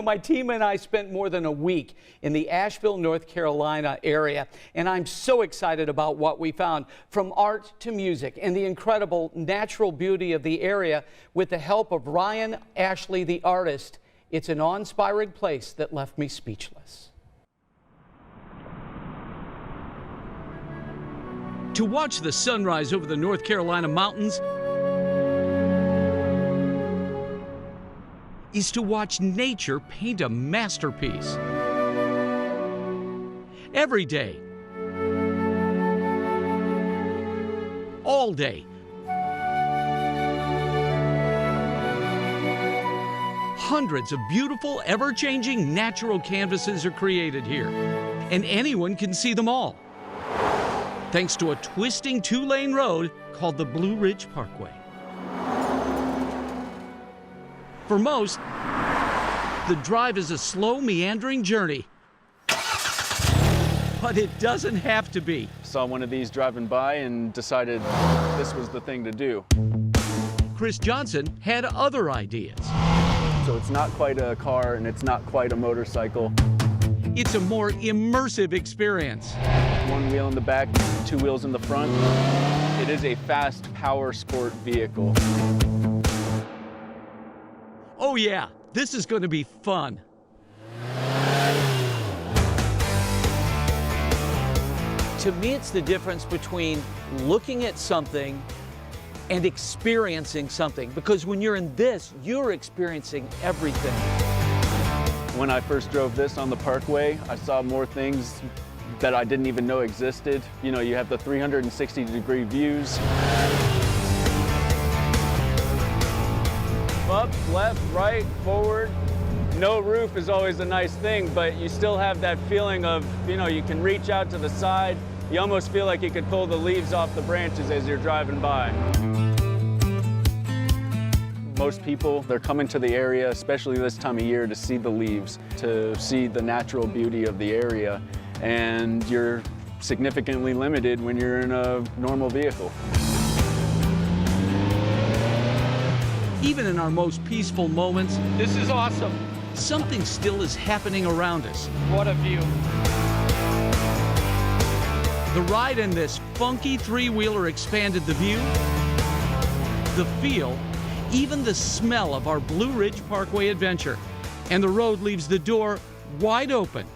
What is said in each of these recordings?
know, my team and I spent more than a week in the Asheville, North Carolina area, and I'm so excited about what we found, from art to music and the incredible natural beauty of the area with the help of Ryan Ashley, the artist. It's an awe-inspiring place that left me speechless. To watch the sunrise over the North Carolina mountains is to watch nature paint a masterpiece. Every day, all day, hundreds of beautiful, ever-changing natural canvases are created here, and anyone can see them all, thanks to a twisting two-lane road called the Blue Ridge Parkway. For most, the drive is a slow, meandering journey, but it doesn't have to be. Saw one of these driving by and decided this was the thing to do. Chris Johnson had other ideas. So it's not quite a car and it's not quite a motorcycle. It's a more immersive experience. One wheel in the back, two wheels in the front. It is a fast power sport vehicle. Oh yeah, this is going to be fun. To me, it's the difference between looking at something and experiencing something, because when you're in this, you're experiencing everything. When I first drove this on the Parkway, I saw more things that I didn't even know existed. You know, you have the 360-degree views. Up, left, right, forward. No roof is always a nice thing, but you still have that feeling of, you know, you can reach out to the side. You almost feel like you could pull the leaves off the branches as you're driving by. Most people, they're coming to the area, especially this time of year, to see the leaves, to see the natural beauty of the area, and you're significantly limited when you're in a normal vehicle. Even in our most peaceful moments, this is awesome. Something still is happening around us. What a view. The ride in this funky three-wheeler expanded the view, the feel, even the smell of our Blue Ridge Parkway adventure. And the road leaves the door wide open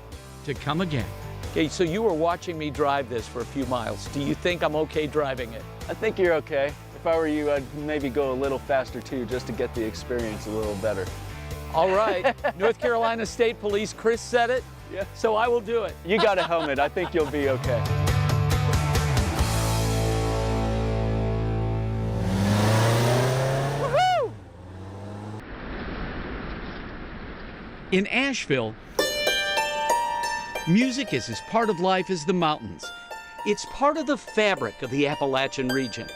to come again. Okay, so you were watching me drive this for a few miles. Do you think I'm okay driving it? I think you're okay. If I were you, I'd maybe go a little faster too, just to get the experience a little better. All right, North Carolina State Police, Chris said it, Yeah. so I will do it. You got a helmet, I think you'll be okay. Woohoo! In Asheville, music is as part of life as the mountains. It's part of the fabric of the Appalachian region.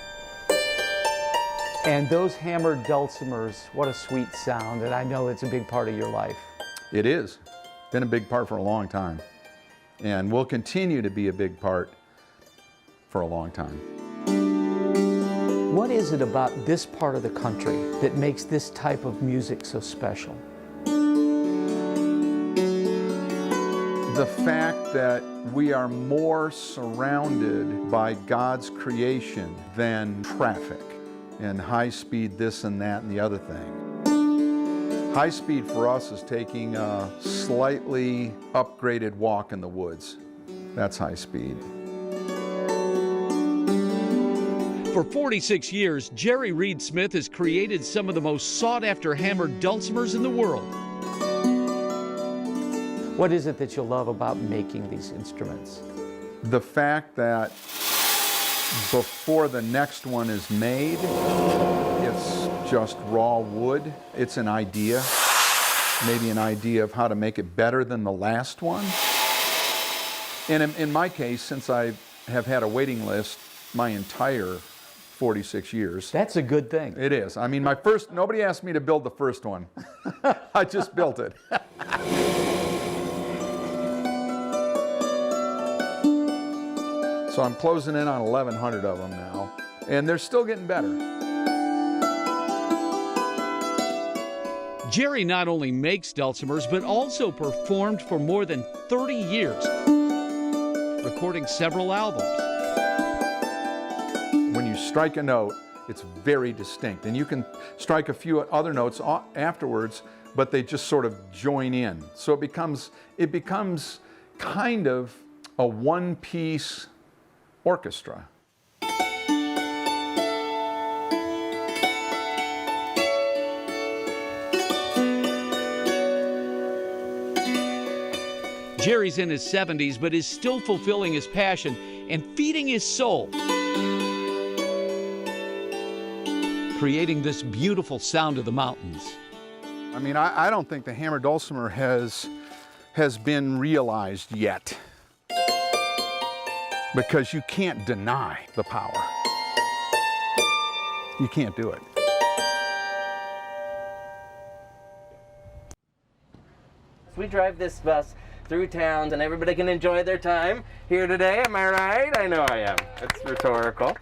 And those hammered dulcimers, what a sweet sound, and I know it's a big part of your life. It is. Been a big part for a long time, and will continue to be a big part for a long time. What is it about this part of the country that makes this type of music so special? The fact that we are more surrounded by God's creation than traffic and high speed this and that and the other thing. High speed for us is taking a slightly upgraded walk in the woods. That's high speed. For 46 years, Jerry Reed Smith has created some of the most sought-after hammered dulcimers in the world. What is it that you love about making these instruments? The fact that before the next one is made, it's just raw wood. It's an idea, maybe an idea of how to make it better than the last one. And in my case, since I have had a waiting list my entire 46 years. That's a good thing. It is. I mean, nobody asked me to build the first one. I just built it. So I'm closing in on 1,100 of them now, and they're still getting better. Jerry not only makes dulcimers, but also performed for more than 30 years, recording several albums. When you strike a note, it's very distinct. And you can strike a few other notes afterwards, but they just sort of join in. So it becomes kind of a one-piece orchestra. Jerry's in his 70s, but is still fulfilling his passion and feeding his soul, creating this beautiful sound of the mountains. I mean, I don't think the hammer dulcimer has been realized yet, because you can't deny the power. You can't do it. We drive this bus through towns and everybody can enjoy their time here today. Am I right? I know I am. It's rhetorical.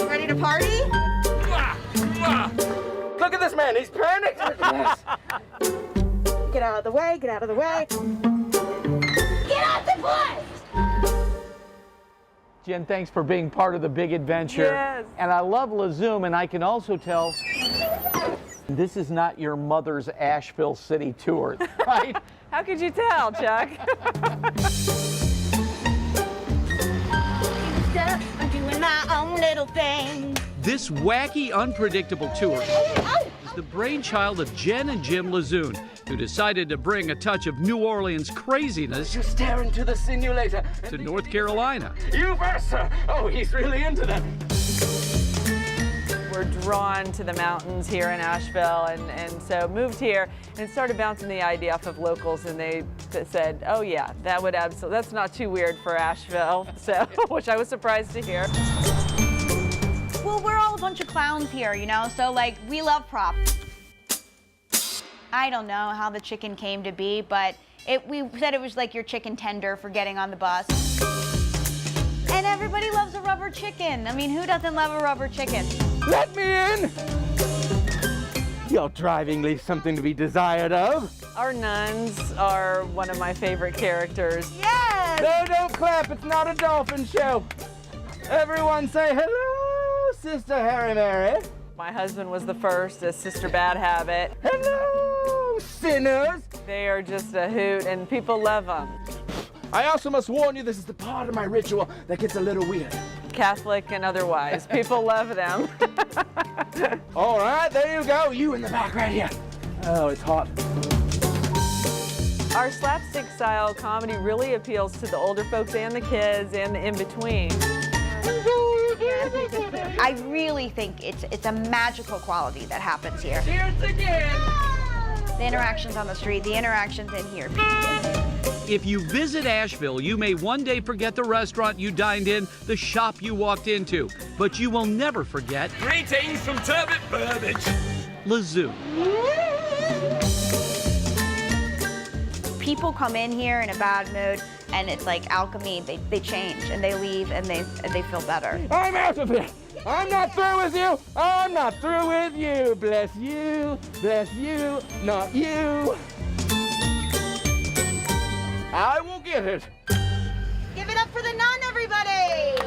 Ready to party? Look at this man, he's panicked. Get out of the way, get out of the way. Get out the place! Jen, thanks for being part of the big adventure. Yes. And I love Lezoom, and I can also tell this is not your mother's Asheville city tour, right? How could you tell, Chuck? I'm doing my own little thing. This wacky, unpredictable tour is the brainchild of Jen and Jim Lezoom, who decided to bring a touch of New Orleans craziness You're staring to the simulator. to North Carolina. You versa. Oh, he's really into that. We're drawn to the mountains here in Asheville, and so moved here and started bouncing the idea off of locals, and they said, oh yeah, that would absolutely, that's not too weird for Asheville, so, which I was surprised to hear. Well, we're all a bunch of clowns here, you know, so like we love props. I don't know how the chicken came to be, but we said it was like your chicken tender for getting on the bus. And everybody loves a rubber chicken. I mean, who doesn't love a rubber chicken? Let me in. Your driving leaves something to be desired of. Our nuns are one of my favorite characters. Yes! No, don't clap. It's not a dolphin show. Everyone say hello, Sister Harry Mary. My husband was the first as Sister Bad Habit. Hello, sinners. They are just a hoot, and people love them. I also must warn you, this is the part of my ritual that gets a little weird. Catholic and otherwise, people love them. All right, there you go. You in the back right here. Oh, it's hot. Our slapstick style comedy really appeals to the older folks and the kids and the in-between. I really think it's a magical quality that happens here. Cheers again. The interactions on the street, the interactions in here. If you visit Asheville, you may one day forget the restaurant you dined in, the shop you walked into, but you will never forget Greetings from Turbot Burbage. Lezoom. People come in here in a bad mood, and it's like alchemy. They change, and they leave, and they feel better. I'm out of here. I'm not through with you. I'm not through with you. Bless you, not you. I will get it. Give it up for the nun, everybody!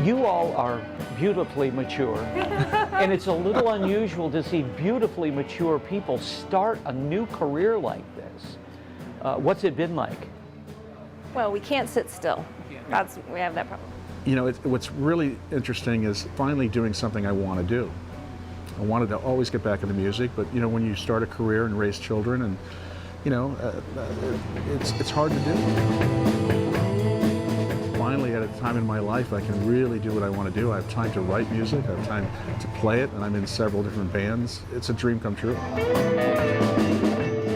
You all are beautifully mature, and it's a little unusual to see beautifully mature people start a new career like this. What's it been like? Well, we can't sit still. We have that problem. You know, what's really interesting is finally doing something I want to do. I wanted to always get back into music, but you know, when you start a career and raise children, and you know, it's hard to do. Finally, at a time in my life, I can really do what I want to do. I have time to write music, I have time to play it, and I'm in several different bands. It's a dream come true.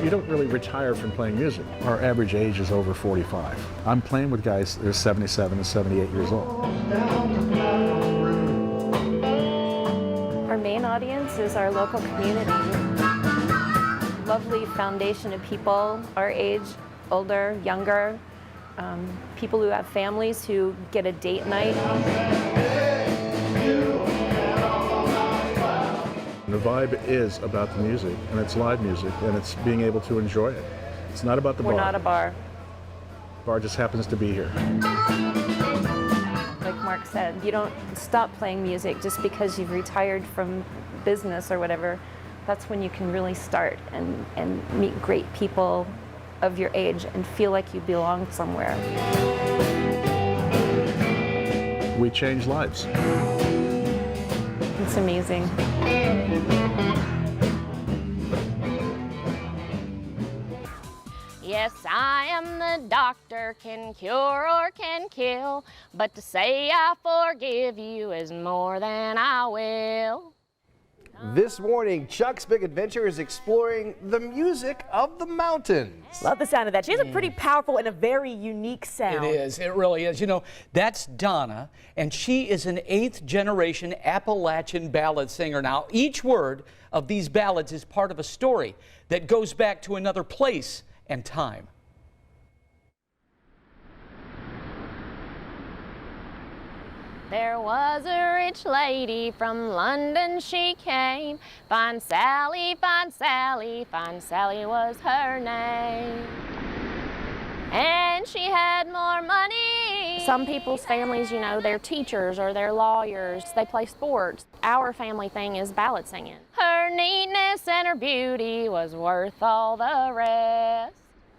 You don't really retire from playing music. Our average age is over 45. I'm playing with guys that are 77 and 78 years old. Our main audience is our local community. Lovely foundation of people our age older, younger, people who have families who get a date night. The vibe is about the music, and it's live music, and it's being able to enjoy it. It's not about the bar. We're not a bar. Bar just happens to be here. Like Mark said, you don't stop playing music just because you've retired from business or whatever. That's when you can really start and meet great people of your age and feel like you belong somewhere. We change lives. It's amazing. Yes, I am the doctor, can cure or can kill, but to say I forgive you is more than I will. This morning, Chuck's Big Adventure is exploring the music of the mountains. Love the sound of that. She has a pretty powerful and a very unique sound. It is. It really is. You know, that's Donna, and she is an 8th generation Appalachian ballad singer. Now, each word of these ballads is part of a story that goes back to another place and time. There was a rich lady from London she came. Fine Sally, fine Sally, fine Sally was her name. And she had more money. Some people's families, you know, they're teachers or they're lawyers. They play sports. Our family thing is ballad singing. Her neatness and her beauty was worth all the rest.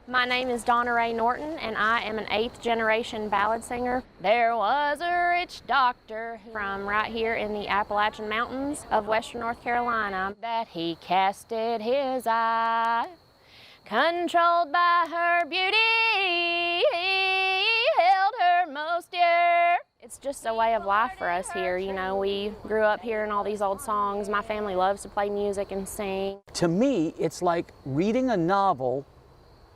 My name is Donna Ray Norton, and I am an 8th generation ballad singer. There was a rich doctor From right here in the Appalachian Mountains of Western North Carolina. that he casted his eye. Controlled by her beauty, he held her most dear. It's just a way of life for us here. You know, we grew up hearing all these old songs. My family loves to play music and sing. To me, it's like reading a novel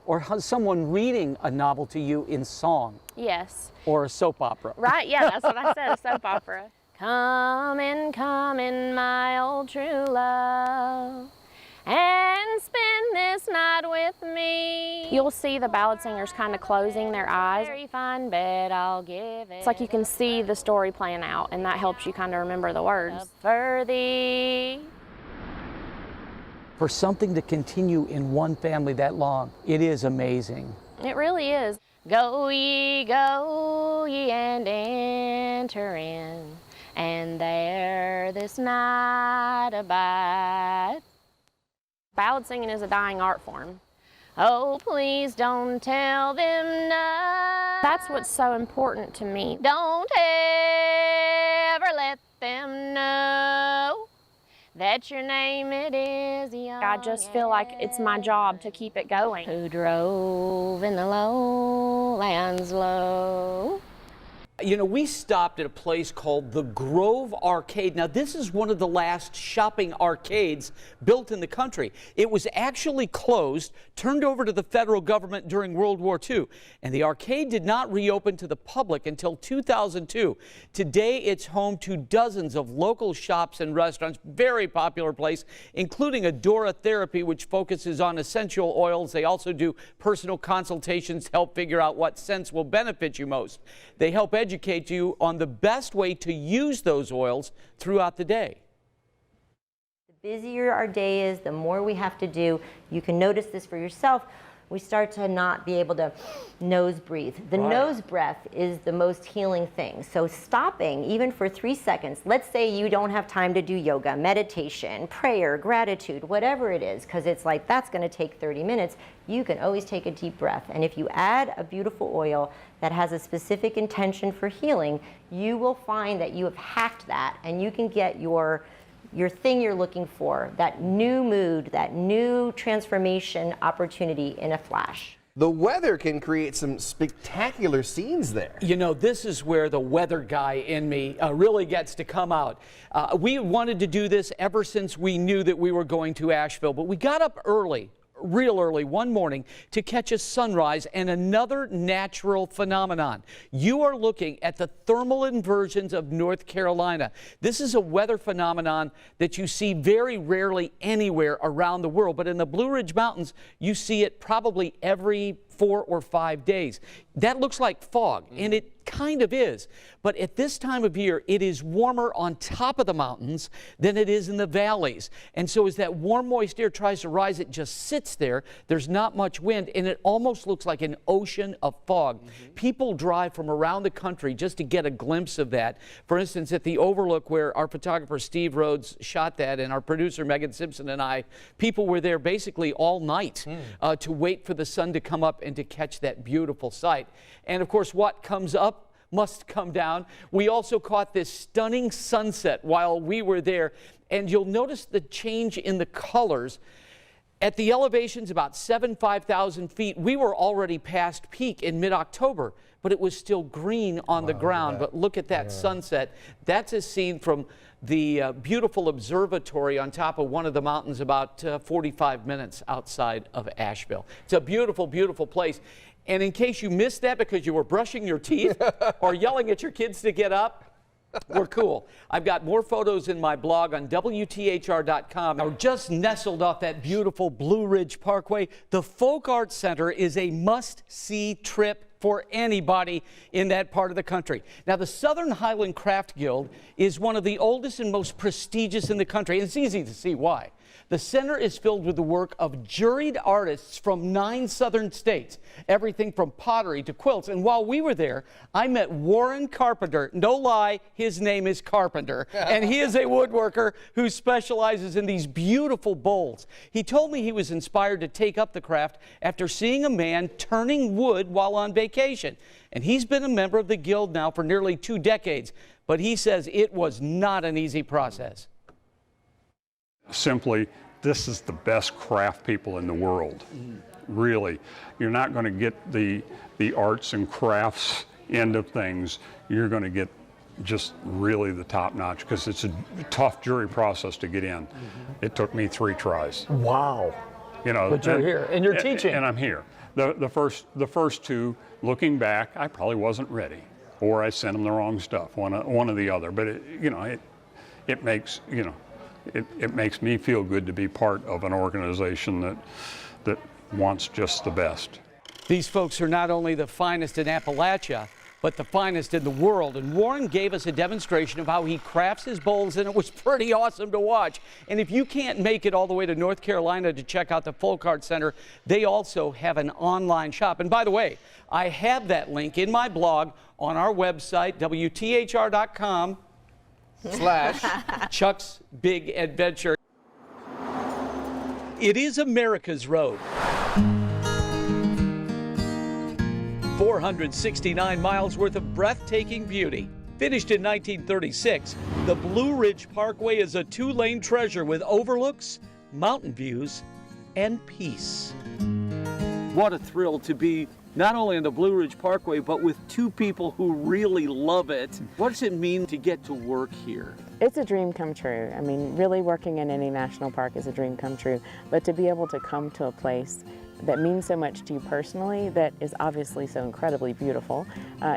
or someone reading a novel to you in song. Yes. Or a soap opera. Right, yeah, that's what I said, a soap opera. Come in, my old true love, and spend this night with me. You'll see the ballad singers kind of closing their eyes. Very fine bed, I'll give it. It's like you can see the story playing out, and that helps you kind of remember the words. For thee. For something to continue in one family that long, it is amazing. It really is. Go ye, and enter in, and there this night abide. Ballad singing is a dying art form. Oh, please don't tell them no. That's what's so important to me. Don't ever let them know that your name it is young. I just feel like it's my job to keep it going. Who drove in the lowlands low. You know, we stopped at a place called the Grove Arcade. Now, this is one of the last shopping arcades built in the country. It was actually closed, turned over to the federal government during World War II, and the arcade did not reopen to the public until 2002. Today, it's home to dozens of local shops and restaurants. Very popular place, including Adoratherapy, which focuses on essential oils. They also do personal consultations to help figure out what scents will benefit you most. They help educate you on the best way to use those oils throughout the day. The busier our day is, the more we have to do. You can notice this for yourself. We start to not be able to nose breathe. The nose breath is the most healing thing. So stopping, even for 3 seconds, let's say you don't have time to do yoga, meditation, prayer, gratitude, whatever it is, because it's like that's going to take 30 minutes, you can always take a deep breath. And if you add a beautiful oil that has a specific intention for healing, you will find that you have hacked that and you can get your thing you're looking for, that new mood, that new transformation opportunity in a flash. The weather can create some spectacular scenes there. You know, this is where the weather guy in me really gets to come out. We wanted to do this ever since we knew that we were going to Asheville, but we got up early, real early one morning to catch a sunrise and another natural phenomenon. You are looking at the thermal inversions of North Carolina. This is a weather phenomenon that you see very rarely anywhere around the world, but in the Blue Ridge Mountains, you see it probably every 4 or 5 days. That looks like fog, and it kind of is. But at this time of year, it is warmer on top of the mountains than it is in the valleys. And so as that warm, moist air tries to rise, it just sits there. There's not much wind, and it almost looks like an ocean of fog. People drive from around the country just to get a glimpse of that. For instance, at the Overlook where our photographer Steve Rhodes shot that, and our producer Megan Simpson and I, people were there basically all night to wait for the sun to come up and to catch that beautiful sight. And of course, what comes up must come down. We also caught this stunning sunset while we were there, and you'll notice the change in the colors. At the elevations about 5,000 feet, we were already past peak in mid-October, but it was still green on the ground. But look at that sunset. That's a scene from the beautiful observatory on top of one of the mountains about 45 minutes outside of Asheville. It's a beautiful, beautiful place. And in case you missed that because you were brushing your teeth or yelling at your kids to get up, we're cool. I've got more photos in my blog on WTHR.com. We're just nestled off that beautiful Blue Ridge Parkway. The Fok Art Center is a must-see trip for anybody in that part of the country. Now, the Southern Highland Craft Guild is one of the oldest and most prestigious in the country, and it's easy to see why. The center is filled with the work of juried artists from 9 southern states, everything from pottery to quilts. And while we were there, I met Warren Carpenter. No lie, his name is Carpenter. And he is a woodworker who specializes in these beautiful bowls. He told me he was inspired to take up the craft after seeing a man turning wood while on vacation. And he's been a member of the guild now for nearly 2 decades. But he says it was not an easy process. Simply, this is the best craft people in the world, really. You're not going to get the arts and crafts end of things. You're going to get just really the top notch, because it's a tough jury process to get in. It took me 3 tries. Wow. You know, but you're here, and you're teaching. And I'm here. The first 2, looking back, I probably wasn't ready, or I sent them the wrong stuff, one or the other. But it makes, you know, it makes me feel good to be part of an organization that wants just the best. These folks are not only the finest in Appalachia, but the finest in the world. And Warren gave us a demonstration of how he crafts his bowls, and it was pretty awesome to watch. And if you can't make it all the way to North Carolina to check out the Fok Art Center, they also have an online shop. And by the way, I have that link in my blog on our website, WTHR.com. /Chuck's Big Adventure. It is America's road. 469 miles worth of breathtaking beauty. Finished in 1936, the Blue Ridge Parkway is a 2-lane treasure with overlooks, mountain views, and peace. What a thrill to be not only on the Blue Ridge Parkway, but with 2 people who really love it. What does it mean to get to work here? It's a dream come true. I mean, really working in any national park is a dream come true. But to be able to come to a place that means so much to you personally, that is obviously so incredibly beautiful,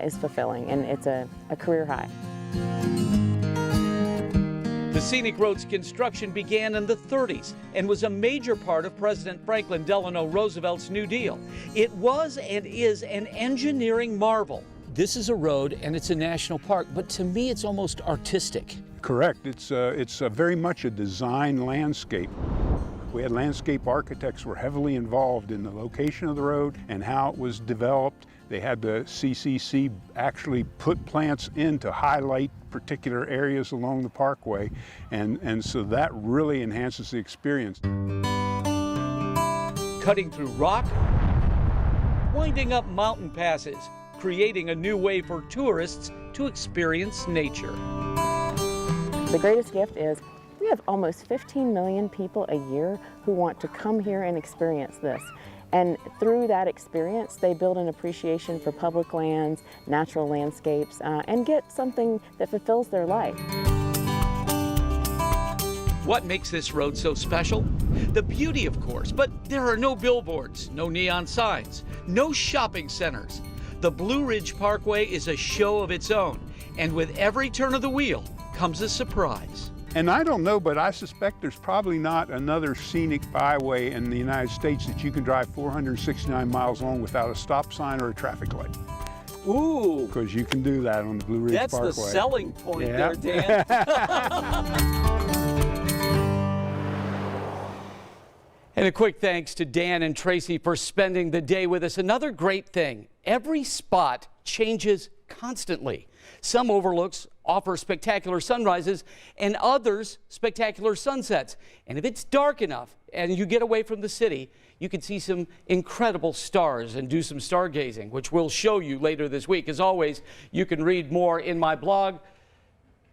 is fulfilling, and it's a career high. The scenic road's construction began in the 30s and was a major part of President Franklin Delano Roosevelt's New Deal. It was and is an engineering marvel. This is a road and it's a national park, but to me it's almost artistic. Correct. It's very much a design landscape. We had landscape architects who were heavily involved in the location of the road and how it was developed. They had the CCC actually put plants in to highlight particular areas along the parkway, and so that really enhances the experience. Cutting through rock, winding up mountain passes, creating a new way for tourists to experience nature. The greatest gift is we have almost 15 million people a year who want to come here and experience this. And through that experience, they build an appreciation for public lands, natural landscapes, and get something that fulfills their life. What makes this road so special? The beauty, of course, but there are no billboards, no neon signs, no shopping centers. The Blue Ridge Parkway is a show of its own, and with every turn of the wheel comes a surprise. And I don't know, but I suspect there's probably not another scenic byway in the United States that you can drive 469 miles long without a stop sign or a traffic light. Ooh. Because you can do that on the Blue Ridge Parkway. That's the selling point Yeah. there, Dan. And a quick thanks to Dan and Tracy for spending the day with us. Another great thing, every spot changes constantly. Some overlooks offer spectacular sunrises and others spectacular sunsets. And if it's dark enough and you get away from the city, you can see some incredible stars and do some stargazing, which we'll show you later this week. As always, you can read more in my blog,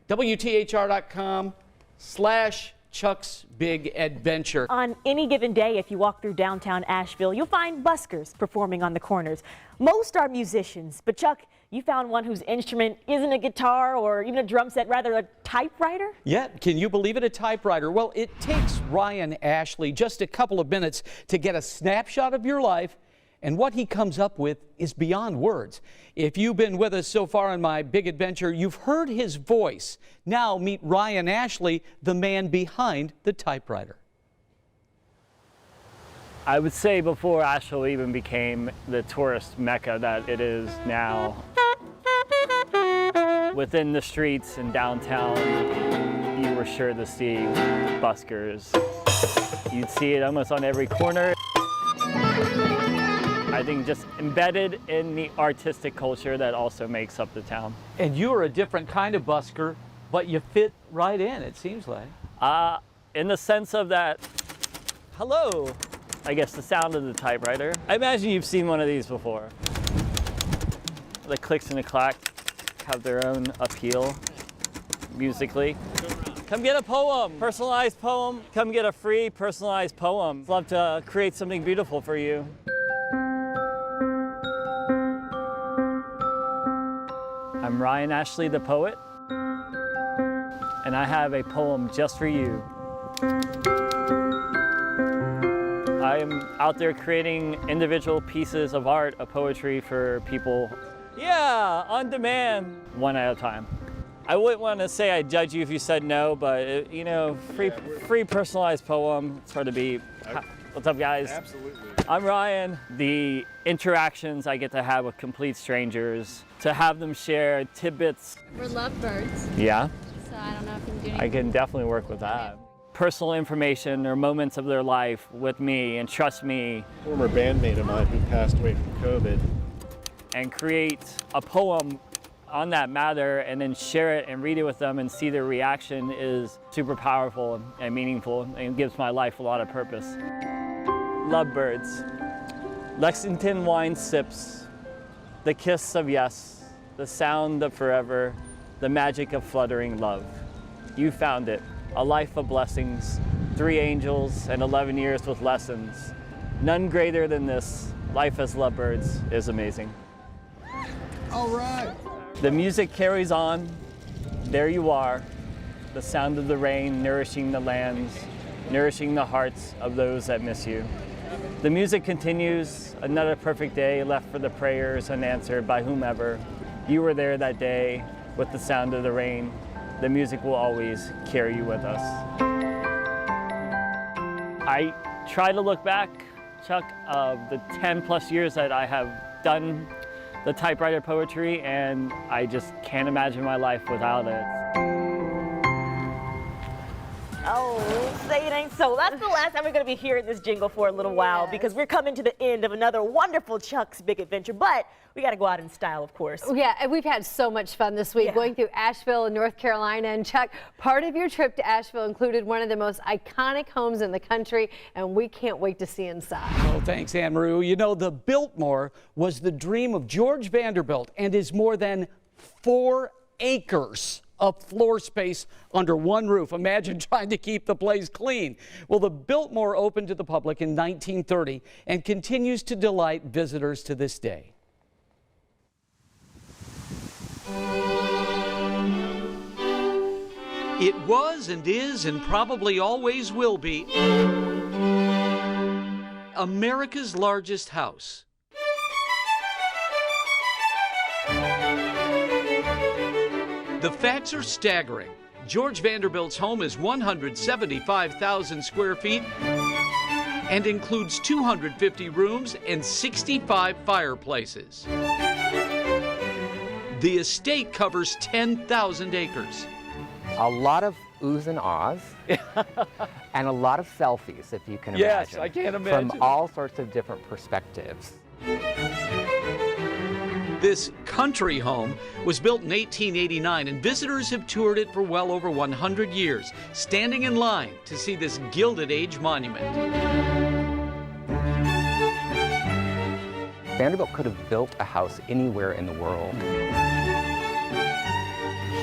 WTHR.com/Chuck's Big Adventure. On any given day, if you walk through downtown Asheville, you'll find buskers performing on the corners. Most are musicians, but Chuck, you found one whose instrument isn't a guitar or even a drum set, rather a typewriter? Yeah, can you believe it, a typewriter? Well, it takes Ryan Ashley just a couple of minutes to get a snapshot of your life, and what he comes up with is beyond words. If you've been with us so far on my big adventure, you've heard his voice. Now meet Ryan Ashley, the man behind the typewriter. I would say before Asheville even became the tourist mecca that it is now, within the streets in downtown, you were sure to see buskers. You'd see it almost on every corner. I think just embedded in the artistic culture that also makes up the town. And you are a different kind of busker, but you fit right in, it seems like. In the sense of that, hello, I guess the sound of the typewriter. I imagine you've seen one of these before. The clicks and the clack have their own appeal musically. Come get a poem, personalized poem. Come get a free personalized poem. Love to create something beautiful for you. I'm Ryan Ashley, the poet, and I have a poem just for you. I am out there creating individual pieces of art, of poetry for people. Yeah, on demand, one at a time. I wouldn't want to say I judge you if you said no, but you know, free personalized poem. It's hard to beat. What's up, guys? Absolutely. I'm Ryan. The interactions I get to have with complete strangers, to have them share tidbits. We're lovebirds. Yeah. So I don't know if you can do anything. I can definitely work with that. Personal information or moments of their life with me, and trust me. Former bandmate of mine who passed away from COVID. And create a poem on that matter and then share it and read it with them and see their reaction is super powerful and meaningful and gives my life a lot of purpose. Lovebirds. Lexington wine sips, the kiss of yes, the sound of forever, the magic of fluttering love. You found it, a life of blessings, 3 angels and 11 years with lessons. None greater than this, life as lovebirds is amazing. All right. The music carries on, there you are, the sound of the rain nourishing the lands, nourishing the hearts of those that miss you. The music continues, another perfect day left for the prayers unanswered by whomever. You were there that day with the sound of the rain. The music will always carry you with us. I try to look back, Chuck, of the 10 plus years that I have done the typewriter poetry, and I just can't imagine my life without it. Oh, say it ain't so. That's the last time we're going to be hearing this jingle for a little while, because we're coming to the end of another wonderful Chuck's Big Adventure, but we got to go out in style, of course. Yeah, and we've had so much fun this week going through Asheville and North Carolina. And Chuck, part of your trip to Asheville included one of the most iconic homes in the country, and we can't wait to see inside. Well, thanks, Anne Marie. You know, the Biltmore was the dream of George Vanderbilt and is more than 4 acres of floor space under one roof. Imagine trying to keep the place clean. Well, the Biltmore opened to the public in 1930 and continues to delight visitors to this day. It was and is and probably always will be America's largest house. The facts are staggering. George Vanderbilt's home is 175,000 square feet and includes 250 rooms and 65 fireplaces. The estate covers 10,000 acres. A lot of oohs and ahs, and a lot of selfies, if you can imagine. Yes, I can't imagine. From all sorts of different perspectives. This country home was built in 1889, and visitors have toured it for well over 100 years, standing in line to see this Gilded Age monument. Vanderbilt could have built a house anywhere in the world.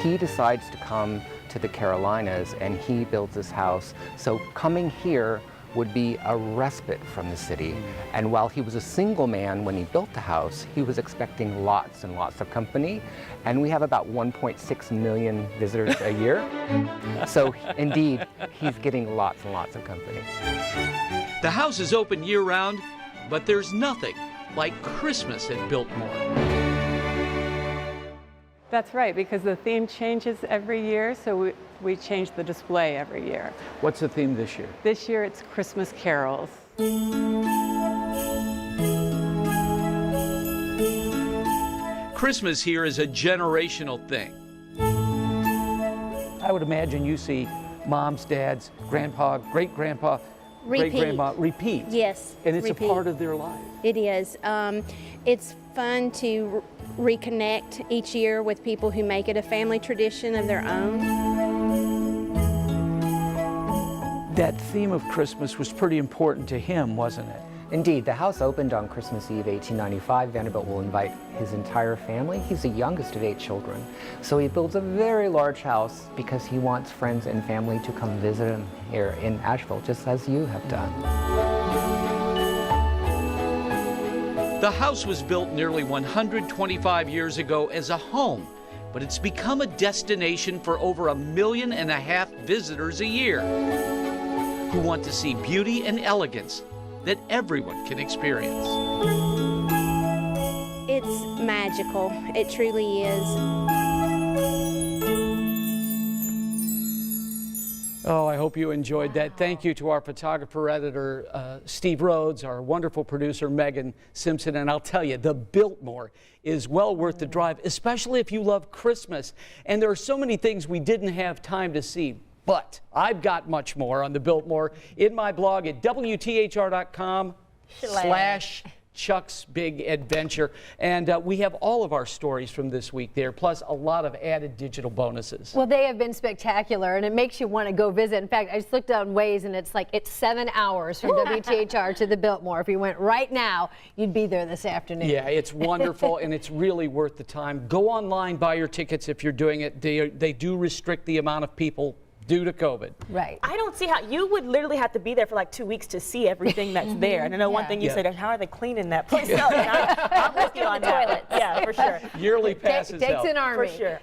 He decides to come to the Carolinas and he builds this house. So coming here would be a respite from the city. And while he was a single man when he built the house, he was expecting lots and lots of company. And we have about 1.6 million visitors a year. So indeed, he's getting lots and lots of company. The house is open year-round, but there's nothing like Christmas at Biltmore. That's right, because the theme changes every year, so we change the display every year. What's the theme this year? This year it's Christmas carols. Christmas here is a generational thing. I would imagine you see moms, dads, grandpa, great-grandpa, great-grandma repeat. Yes. And it's repeat. a part of their life. It is. It's fun to reconnect each year with people who make it a family tradition of their own. That theme of Christmas was pretty important to him, wasn't it? Indeed, the house opened on Christmas Eve, 1895. Vanderbilt will invite his entire family. He's the youngest of 8 children. So he builds a very large house because he wants friends and family to come visit him here in Asheville, just as you have done. The house was built nearly 125 years ago as a home, but it's become a destination for over 1.5 million visitors a year who want to see beauty and elegance that everyone can experience. It's magical. It truly is. Oh, I hope you enjoyed that. Thank you to our photographer, editor, Steve Rhodes, our wonderful producer, Megan Simpson. And I'll tell you, the Biltmore is well worth the drive, especially if you love Christmas. And there are so many things we didn't have time to see. But I've got much more on the Biltmore in my blog at WTHR.com/Chuck's Big Adventure. And we have all of our stories from this week there, plus a lot of added digital bonuses. Well, they have been spectacular, and it makes you want to go visit. In fact, I just looked on Waze, and it's 7 hours from WTHR to the Biltmore. If you went right now, you'd be there this afternoon. Yeah, it's wonderful, and it's really worth the time. Go online, buy your tickets if you're doing it. They do restrict the amount of people due to COVID. Right. I don't see how you would literally have to be there for like 2 weeks to see everything that's there. And I know one thing you said, how are they cleaning that place up? And I'm with you on that. Yeah, for sure. Yearly passes Takes help. an army. For sure.